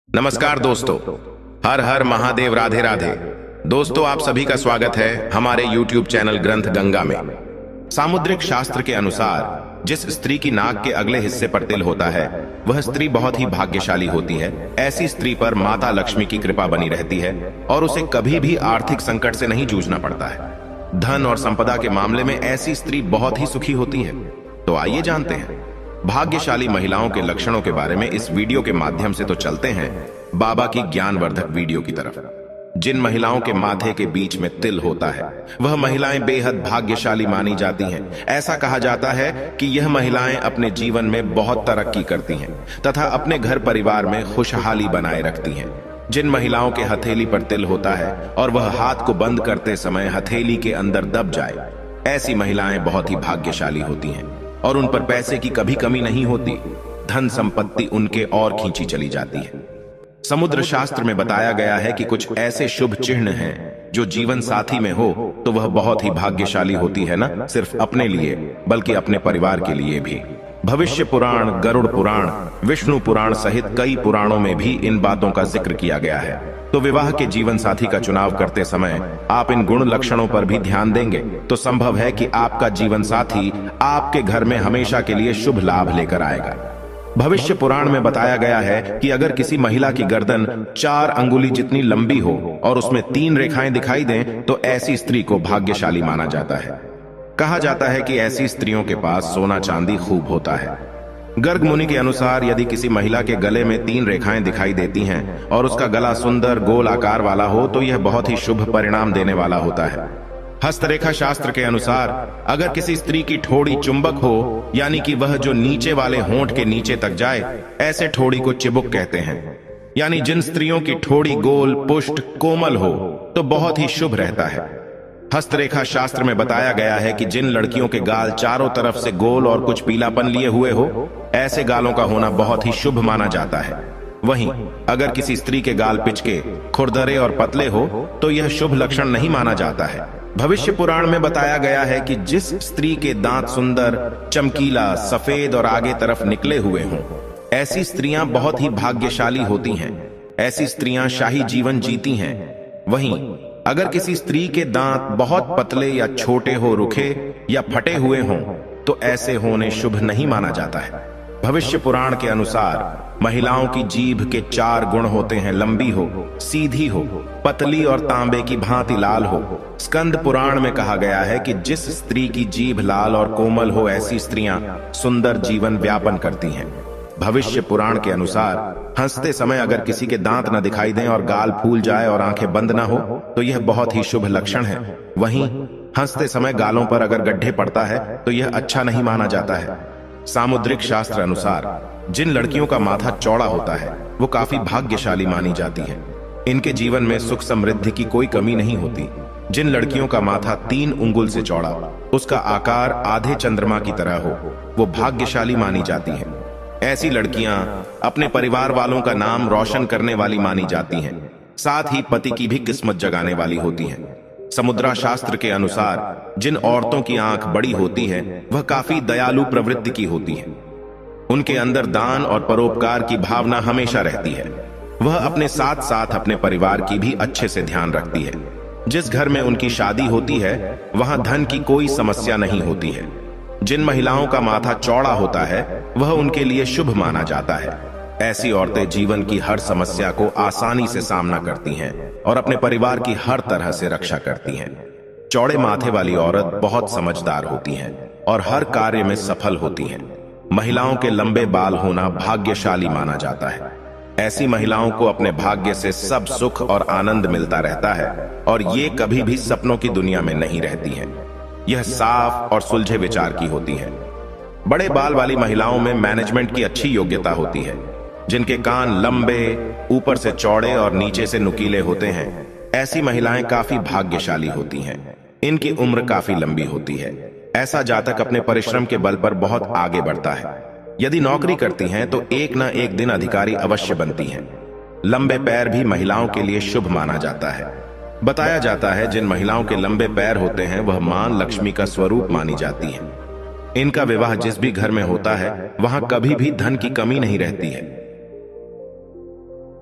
नमस्कार दोस्तों, हर हर महादेव, राधे राधे। दोस्तों, आप सभी का स्वागत है हमारे YouTube चैनल ग्रंथ गंगा में। सामुद्रिक शास्त्र के अनुसार जिस स्त्री की नाक के अगले हिस्से पर तिल होता है वह स्त्री बहुत ही भाग्यशाली होती है। ऐसी स्त्री पर माता लक्ष्मी की कृपा बनी रहती है और उसे कभी भी आर्थिक संकट से नहीं जूझना पड़ता है। धन और संपदा के मामले में ऐसी स्त्री बहुत ही सुखी होती है। तो आइए जानते हैं भाग्यशाली महिलाओं के लक्षणों के बारे में इस वीडियो के माध्यम से। तो चलते हैं बाबा की ज्ञानवर्धक वीडियो की तरफ। जिन महिलाओं के माथे के बीच में तिल होता है वह महिलाएं बेहद भाग्यशाली मानी जाती हैं। ऐसा कहा जाता है कि यह महिलाएं अपने जीवन में बहुत तरक्की करती हैं तथा अपने घर परिवार में खुशहाली बनाए रखती हैं। जिन महिलाओं के हथेली पर तिल होता है और वह हाथ को बंद करते समय हथेली के अंदर दब जाए, ऐसी महिलाएं बहुत ही भाग्यशाली होती हैं और उन पर पैसे की कभी कमी नहीं होती। धन संपत्ति उनके और खींची चली जाती है। समुद्र शास्त्र में बताया गया है कि कुछ ऐसे शुभ चिन्ह हैं जो जीवन साथी में हो तो वह बहुत ही भाग्यशाली होती है, न सिर्फ अपने लिए बल्कि अपने परिवार के लिए भी। भविष्य पुराण, गरुड़ पुराण, विष्णु पुराण सहित कई पुराणों में भी इन बातों का जिक्र किया गया है। तो विवाह के जीवन साथी का चुनाव करते समय आप इन गुण लक्षणों पर भी ध्यान देंगे तो संभव है कि आपका जीवन साथी आपके घर में हमेशा के लिए शुभ लाभ लेकर आएगा। भविष्य पुराण में बताया गया है कि अगर किसी महिला की गर्दन 4 अंगुली जितनी लंबी हो और उसमें 3 रेखाएं दिखाई दें तो ऐसी स्त्री को भाग्यशाली माना जाता है। कहा जाता है कि ऐसी स्त्रियों के पास सोना चांदी खूब होता है। गर्ग मुनि के अनुसार यदि किसी महिला के गले में 3 रेखाएं दिखाई देती हैं और उसका गला सुंदर गोल आकार वाला हो तो यह बहुत ही शुभ परिणाम देने वाला होता है। हस्तरेखा शास्त्र के अनुसार अगर किसी स्त्री की ठोड़ी चुंबक हो, यानी कि वह जो नीचे वाले होंठ के नीचे तक जाए, ऐसे ठोड़ी को चिबुक कहते हैं। यानी जिन स्त्रियों की ठोड़ी गोल, पुष्ट, कोमल हो तो बहुत ही शुभ रहता है। हस्तरेखा शास्त्र में बताया गया है कि जिन लड़कियों के गाल चारों तरफ से गोल और कुछ पीलापन लिए हुए हो, ऐसे गालों का होना बहुत ही शुभ माना जाता है। वहीं अगर किसी स्त्री के गाल पिचके, खुरदरे और पतले हो तो यह शुभ लक्षण नहीं माना जाता है। भविष्य पुराण में बताया गया है कि जिस स्त्री के दांत सुंदर, चमकीला, सफेद और आगे तरफ निकले हुए हों, ऐसी स्त्रियां बहुत ही भाग्यशाली होती हैं। ऐसी स्त्रियां शाही जीवन जीती हैं। वहीं अगर किसी स्त्री के दांत बहुत पतले या छोटे हो, रुखे या फटे हुए हों तो ऐसे होने शुभ नहीं माना जाता है। भविष्य पुराण के अनुसार महिलाओं की जीभ के 4 गुण होते हैं। लंबी हो, सीधी हो, पतली और तांबे की भांति लाल हो। स्कंद पुराण में कहा गया है कि जिस स्त्री की जीभ लाल और कोमल हो, ऐसी स्त्रियां सुंदर जीवन व्यापन करती हैं। भविष्य पुराण के अनुसार हंसते समय अगर किसी के दांत न दिखाई दें और गाल फूल जाए और आंखें बंद न हो तो यह बहुत ही शुभ लक्षण है। वहीं हंसते समय गालों पर अगर गड्ढे पड़ता है तो यह अच्छा नहीं माना जाता है। सामुद्रिक शास्त्र अनुसार जिन लड़कियों का माथा चौड़ा होता है वो काफी भाग्यशाली मानी जाती है। इनके जीवन में सुख समृद्धि की कोई कमी नहीं होती। जिन लड़कियों का माथा 3 उंगुल से चौड़ा, उसका आकार आधे चंद्रमा की तरह हो, वो भाग्यशाली मानी जाती है। ऐसी लड़कियां अपने परिवार वालों का नाम रोशन करने वाली मानी जाती हैं, साथ ही पति की भी किस्मत जगाने वाली होती हैं। समुद्रा शास्त्र के अनुसार जिन औरतों की आंख बड़ी होती है वह काफी दयालु प्रवृत्ति की होती हैं। उनके अंदर दान और परोपकार की भावना हमेशा रहती है। वह अपने साथ साथ अपने परिवार की भी अच्छे से ध्यान रखती है। जिस घर में उनकी शादी होती है वहां धन की कोई समस्या नहीं होती है। जिन महिलाओं का माथा चौड़ा होता है वह उनके लिए शुभ माना जाता है। ऐसी औरतें जीवन की हर समस्या को आसानी से सामना करती हैं और अपने परिवार की हर तरह से रक्षा करती हैं। चौड़े माथे वाली औरत बहुत समझदार होती हैं और हर कार्य में सफल होती हैं। महिलाओं के लंबे बाल होना भाग्यशाली माना जाता है। ऐसी महिलाओं को अपने भाग्य से सब सुख और आनंद मिलता रहता है और ये कभी भी सपनों की दुनिया में नहीं रहती हैं। यह साफ और सुलझे विचार की होती है। बड़े बाल वाली महिलाओं में मैनेजमेंट की अच्छी योग्यता होती है। जिनके कान लंबे, ऊपर से चौड़े और नीचे से नुकीले होते हैं, ऐसी महिलाएं काफी भाग्यशाली होती हैं। इनकी उम्र काफी लंबी होती है। ऐसा जातक अपने परिश्रम के बल पर बहुत आगे बढ़ता है। यदि नौकरी करती हैं तो एक न एक दिन अधिकारी अवश्य बनती हैं। लंबे पैर भी महिलाओं के लिए शुभ माना जाता है। बताया जाता है जिन महिलाओं के लंबे पैर होते हैं वह मां लक्ष्मी का स्वरूप मानी जाती हैं। इनका विवाह जिस भी घर में होता है वहां कभी भी धन की कमी नहीं रहती है।